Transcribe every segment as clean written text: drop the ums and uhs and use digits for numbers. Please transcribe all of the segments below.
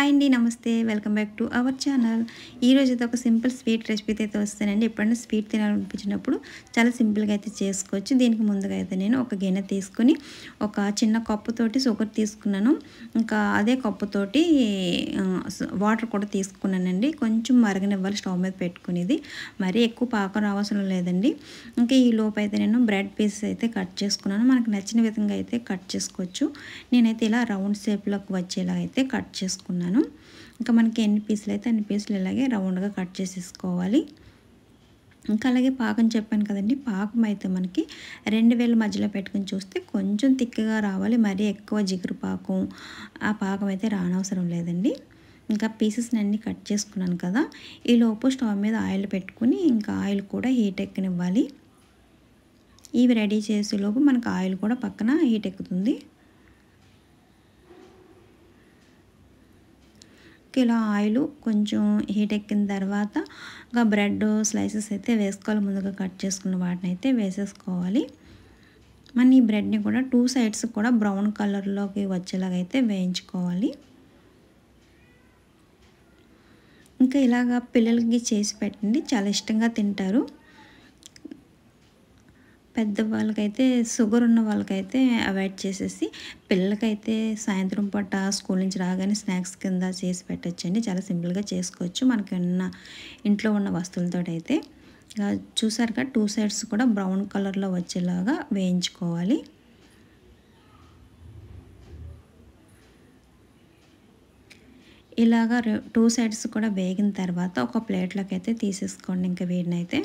Hi అండి, నమస్తే. Welcome back to our channel. ఈరోజు అయితే ఒక సింపుల్ స్వీట్ రెసిపీతో అయితే వస్తానండి. ఎప్పుడైనా స్వీట్ తినాలనిపించినప్పుడు చాలా సింపుల్గా అయితే చేసుకోవచ్చు. దీనికి ముందుగా అయితే నేను ఒక గిన్నె తీసుకుని ఒక చిన్న కప్పుతోటి షుగర్ తీసుకున్నాను. ఇంకా అదే కప్పుతోటి వాటర్ కూడా తీసుకున్నానండి. కొంచెం మరగనివ్వాలి స్టవ్ మీద పెట్టుకునేది. మరీ ఎక్కువ పాకం రావాల్సిన లేదండి. ఇంకా ఈ లోపు అయితే నేను బ్రెడ్ పీసెస్ అయితే కట్ చేసుకున్నాను. మనకు నచ్చిన విధంగా అయితే కట్ చేసుకోవచ్చు. నేనైతే ఇలా రౌండ్ షేప్లోకి వచ్చేలా అయితే కట్ చేసుకున్నాను. ఇంకా మనకి ఎన్ని పీసులు అయితే అన్ని పీసులు ఇలాగే రౌండ్గా కట్ చేసేసుకోవాలి. ఇంకా అలాగే పాకం చెప్పాను కదండి, పాకం అయితే మనకి 2 వేల మధ్యలో పెట్టుకుని చూస్తే కొంచెం తిక్కగా రావాలి. మరీ ఎక్కువ జిగురు పాకం ఆ పాకం అయితే రానవసరం లేదండి. ఇంకా పీసెస్ని అన్నీ కట్ చేసుకున్నాను కదా, ఈ లోపు స్టవ్ మీద ఆయిల్ పెట్టుకుని ఇంకా ఆయిల్ కూడా హీట్ ఎక్కనివ్వాలి. ఇవి రెడీ చేసేలోపు మనకు ఆయిల్ కూడా పక్కన హీట్ ఎక్కుతుంది. ఇలా ఆయిల్ కొంచెం హీట్ ఎక్కిన తర్వాత ఇంకా బ్రెడ్ స్లైసెస్ అయితే వేసుకోవాలి. ముందుగా కట్ చేసుకున్న వాటిని అయితే వేసేసుకోవాలి. మన ఈ బ్రెడ్ని కూడా 2 సైడ్స్ కూడా బ్రౌన్ కలర్లోకి వచ్చేలాగా అయితే వేయించుకోవాలి. ఇంకా ఇలాగా పిల్లలకి చేసి పెట్టండి, చాలా ఇష్టంగా తింటారు. పెద్దవాళ్ళకైతే షుగర్ ఉన్న వాళ్ళకైతే అవాయిడ్ చేసేసి, పిల్లలకైతే సాయంత్రం పూట స్కూల్ నుంచి రాగానే స్నాక్స్ కింద చేసి పెట్టచ్చండి. చాలా సింపుల్గా చేసుకోవచ్చు మనకి ఇంట్లో ఉన్న వస్తువులతో అయితే. చూసారుగా 2 సైడ్స్ కూడా బ్రౌన్ కలర్లో వచ్చేలాగా వేయించుకోవాలి. ఇలాగా 2 సైడ్స్ కూడా వేగిన తర్వాత ఒక ప్లేట్లోకి అయితే తీసేసుకోండి. ఇంకా వీటినైతే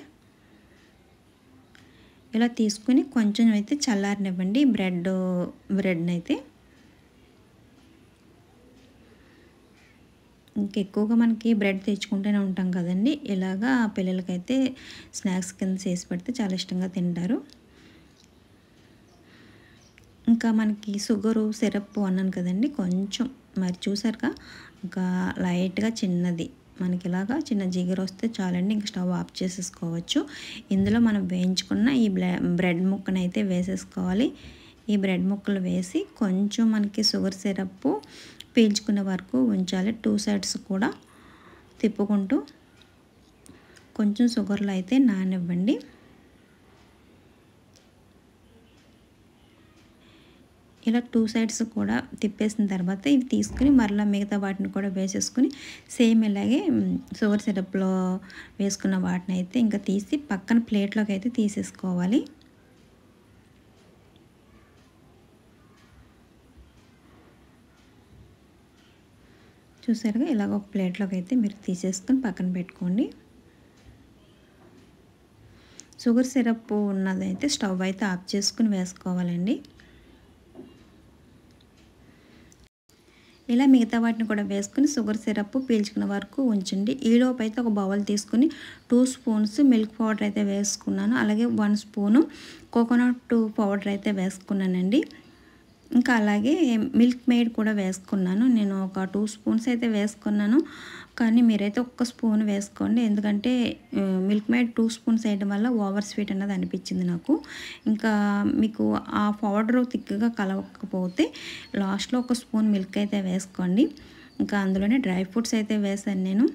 ఇలా తీసుకుని కొంచెం అయితే చల్లారనివ్వండి బ్రెడ్ని అయితే. ఇంకెక్కువగా మనకి బ్రెడ్ తెచ్చుకుంటూనే ఉంటాం కదండి, ఇలాగా పిల్లలకైతే స్నాక్స్ కింద చేసి పెడితే చాలా ఇష్టంగా తింటారు. ఇంకా మనకి షుగరు సిరప్ అన్నాను కదండి, కొంచెం మరి చూసారుగా ఇంకా లైట్గా చిన్నది మనకి ఇలాగా చిన్న జిగురు వస్తే చాలండి. ఇంక స్టవ్ ఆఫ్ చేసేసుకోవచ్చు. ఇందులో మనం వేయించుకున్న ఈ బ్రెడ్ ముక్కను అయితే వేసేసుకోవాలి. ఈ బ్రెడ్ ముక్కలు వేసి కొంచెం మనకి షుగర్ సిరప్ పీల్చుకునే వరకు ఉంచాలి. 2 సైడ్స్ కూడా తిప్పుకుంటూ కొంచెం షుగర్లో అయితే నాననివ్వండి. ఇలా 2 సైడ్స్ కూడా తిప్పేసిన తర్వాత ఇవి తీసుకుని మరలా మిగతా వాటిని కూడా వేసేసుకుని సేమ్ ఇలాగే షుగర్ సిరప్లో వేసుకున్న వాటిని అయితే ఇంకా తీసి పక్కన ప్లేట్లోకి అయితే తీసేసుకోవాలి. చూసారుగా ఇలాగ ఒక ప్లేట్లోకి అయితే మీరు తీసేసుకొని పక్కన పెట్టుకోండి. షుగర్ సిరప్ ఉన్నదైతే స్టవ్ అయితే ఆఫ్ చేసుకుని వేసుకోవాలండి. ఇలా మిగతా వాటిని కూడా వేసుకుని షుగర్ సిరప్ పీల్చుకున్న వరకు ఉంచండి. ఈలోపు అయితే ఒక బౌల్ తీసుకుని 2 స్పూన్స్ మిల్క్ పౌడర్ అయితే వేసుకున్నాను. అలాగే 1 స్పూను కోకోనట్ పౌడర్ అయితే వేసుకున్నానండి. ఇంకా అలాగే మిల్క్ మేడ్ కూడా వేసుకున్నాను. నేను ఒక 2 స్పూన్స్ అయితే వేసుకున్నాను, కానీ మీరైతే 1 స్పూన్ వేసుకోండి. ఎందుకంటే మిల్క్ మేడ్ 2 స్పూన్స్ వేయడం వల్ల ఓవర్ స్వీట్ అన్నది అనిపించింది నాకు. ఇంకా మీకు ఆ పౌడర్ థిక్గా కలవకపోతే లాస్ట్లో 1 స్పూన్ మిల్క్ అయితే వేసుకోండి. ఇంకా అందులోనే డ్రై ఫ్రూట్స్ అయితే వేసాను నేను.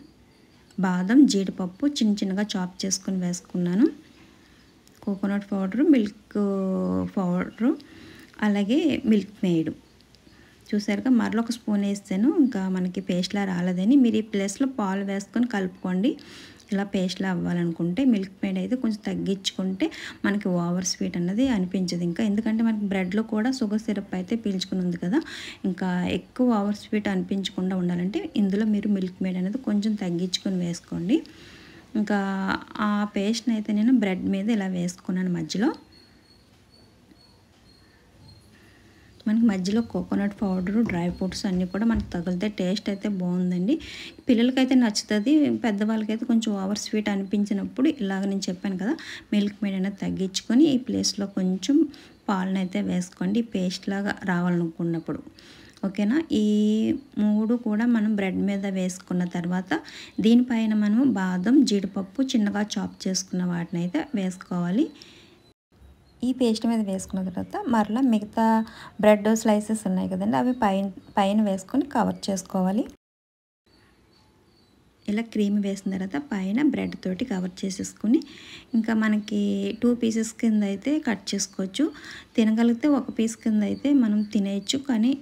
బాదం, జీడిపప్పు చిన్న చిన్నగా చాప్ చేసుకుని వేసుకున్నాను. కోకోనట్ పౌడరు, మిల్క్ పౌడరు, అలాగే మిల్క్ మేడ్ చూసారుగా మరలా 1 స్పూన్ వేస్తాను. ఇంకా మనకి పేస్ట్లా రాలేదని మీరు ఈ ప్లేస్లో పాలు వేసుకొని కలుపుకోండి. ఇలా పేస్ట్లా అవ్వాలనుకుంటే మిల్క్ మేడ్ అయితే కొంచెం తగ్గించుకుంటే మనకి ఓవర్ స్వీట్ అన్నది అనిపించదు. ఇంకా ఎందుకంటే మనకి బ్రెడ్లో కూడా షుగర్ సిరప్ అయితే పీల్చుకుని ఉంది కదా, ఇంకా ఎక్కువ ఓవర్ స్వీట్ అనిపించకుండా ఉండాలంటే ఇందులో మీరు మిల్క్ మేడ్ అనేది కొంచెం తగ్గించుకొని వేసుకోండి. ఇంకా ఆ పేస్ట్ని అయితే నేను బ్రెడ్ మీద ఇలా వేసుకున్నాను. మనకి మధ్యలో కోకోనట్ పౌడరు, డ్రై ఫ్రూట్స్ అన్నీ కూడా మనకు తగిలితే టేస్ట్ అయితే బాగుందండి. పిల్లలకైతే నచ్చుతుంది, పెద్దవాళ్ళకైతే కొంచెం ఓవర్ స్వీట్ అనిపించినప్పుడు ఇలాగ నేను చెప్పాను కదా, మిల్క్ మేడ్ అనేది తగ్గించుకొని ఈ ప్లేస్లో కొంచెం పాలను అయితే వేసుకోండి పేస్ట్ లాగా రావాలనుకున్నప్పుడు. ఓకేనా, ఈ 3 కూడా మనం బ్రెడ్ మీద వేసుకున్న తర్వాత దీనిపైన మనం బాదం, జీడిపప్పు చిన్నగా చాప్ చేసుకున్న వాటిని అయితే వేసుకోవాలి. ఈ పేస్ట్ మీద వేసుకున్న తర్వాత మరలా మిగతా బ్రెడ్ స్లైసెస్ ఉన్నాయి కదండి, అవి పైన వేసుకొని కవర్ చేసుకోవాలి. ఇలా క్రీమ్ వేసిన తర్వాత పైన బ్రెడ్ తోటి కవర్ చేసేసుకుని ఇంకా మనకి 2 పీసెస్ కింద అయితే కట్ చేసుకోవచ్చు. తినగలిగితే 1 పీస్ కింద అయితే మనం తినేయచ్చు, కానీ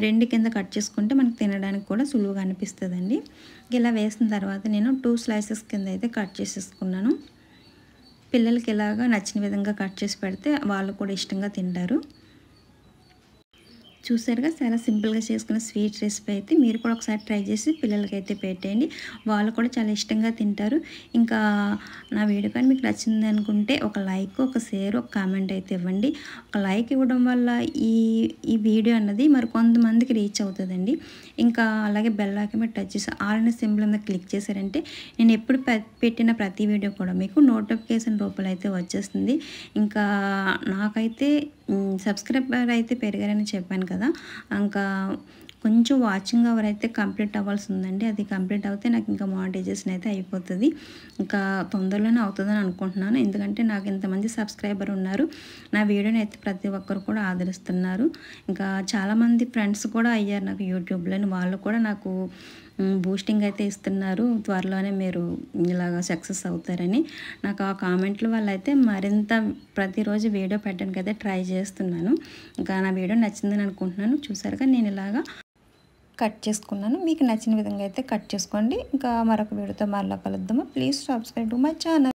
2 కింద కట్ చేసుకుంటే మనకి తినడానికి కూడా సులువుగా అనిపిస్తుందండి. ఇలా వేసిన తర్వాత నేను 2 స్లైసెస్ కింద అయితే కట్ చేసేసుకున్నాను. పిల్లలకి ఇలాగా నచ్చిన విధంగా కట్ చేసి పెడితే వాళ్ళు కూడా ఇష్టంగా తింటారు. చూసారుగా చాలా సింపుల్గా చేసుకున్న స్వీట్ రెసిపీ అయితే మీరు కూడా ఒకసారి ట్రై చేసి పిల్లలకైతే పెట్టేయండి. వాళ్ళు కూడా చాలా ఇష్టంగా తింటారు. ఇంకా నా వీడియో కానీ మీకు నచ్చింది అనుకుంటే ఒక లైక్, ఒక షేర్, ఒక కామెంట్ అయితే ఇవ్వండి. ఒక లైక్ ఇవ్వడం వల్ల ఈ ఈ వీడియో అన్నది మరి కొంతమందికి రీచ్ అవుతుందండి. ఇంకా అలాగే బెల్ ఐకాన్ మీద టచ్ చేసి ఆల్ అనే సింబల్ మీద క్లిక్ చేశారంటే నేను ఎప్పుడు పెట్టిన ప్రతి వీడియో కూడా మీకు నోటిఫికేషన్ రూపంలో అయితే వచ్చేస్తుంది. ఇంకా నాకైతే సబ్స్క్రైబర్ అయితే పెరిగారని చెప్పాను కదా, ఇంకా కొంచెం వాచింగ్ అవర్ అయితే కంప్లీట్ అవ్వాల్సి ఉందండి. అది కంప్లీట్ అవుతే నాకు ఇంకా మానిటైజేషన్ అయితే అయిపోతుంది. ఇంకా తొందరలోనే అవుతుందని అనుకుంటున్నాను. ఎందుకంటే నాకు ఇంతమంది సబ్స్క్రైబర్ ఉన్నారు. నా వీడియోని అయితే ప్రతి ఒక్కరు కూడా ఆదరిస్తున్నారు. ఇంకా చాలామంది ఫ్రెండ్స్ కూడా అయ్యారు నాకు యూట్యూబ్లోని. వాళ్ళు కూడా నాకు బూస్టింగ్ అయితే ఇస్తున్నారు. త్వరలోనే మీరు ఇలాగ సక్సెస్ అవుతారని. నాకు ఆ కామెంట్ల వల్ల అయితే మరింత ప్రతిరోజు వీడియో పెట్టడానికి అయితే ట్రై చేస్తున్నాను. ఇంకా నా వీడియో నచ్చిందని అనుకుంటున్నాను. చూసారుగా నేను ఇలాగా కట్ చేసుకున్నాను. మీకు నచ్చిన విధంగా అయితే కట్ చేసుకోండి. ఇంకా మరొక వీడియోతో మరలా కలుద్దాము. Please subscribe to my channel.